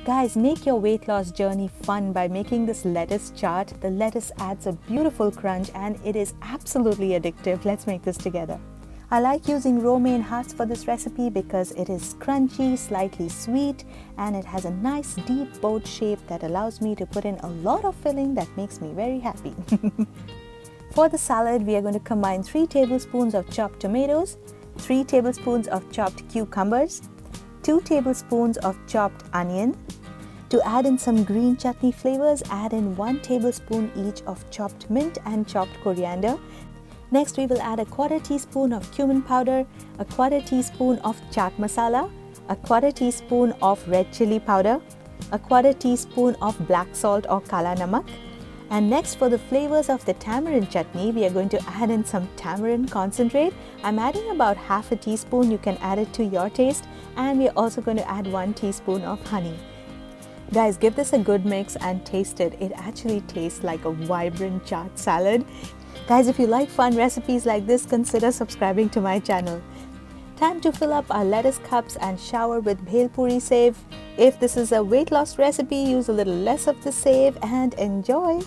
Guys, make your weight loss journey fun by making this lettuce chaat. The lettuce adds a beautiful crunch and it is absolutely addictive. Let's make this together. I like using Romaine Hearts for this recipe because it is crunchy, slightly sweet, and it has a nice deep boat shape that allows me to put in a lot of filling that makes me very happy. For the salad, we are going to combine 3 tablespoons of chopped tomatoes, 3 tablespoons of chopped cucumbers, 2 tablespoons of chopped onion. To add in some green chutney flavors, add in 1 tablespoon each of chopped mint and chopped coriander. Next, we will add a 1/4 teaspoon of cumin powder, a 1/4 teaspoon of chaat masala, a 1/4 teaspoon of red chili powder, a 1/4 teaspoon of black salt or kala namak. And next, for the flavors of the tamarind chutney, we are going to add in some tamarind concentrate. I'm adding about 1/2 teaspoon. You can add it to your taste. And we are also going to add 1 teaspoon of honey. Guys, give this a good mix and taste it. It actually tastes like a vibrant chaat salad. Guys, if you like fun recipes like this, consider subscribing to my channel. Time to fill up our lettuce cups and shower with bhel puri save. If this is a weight loss recipe, use a little less of the save and enjoy.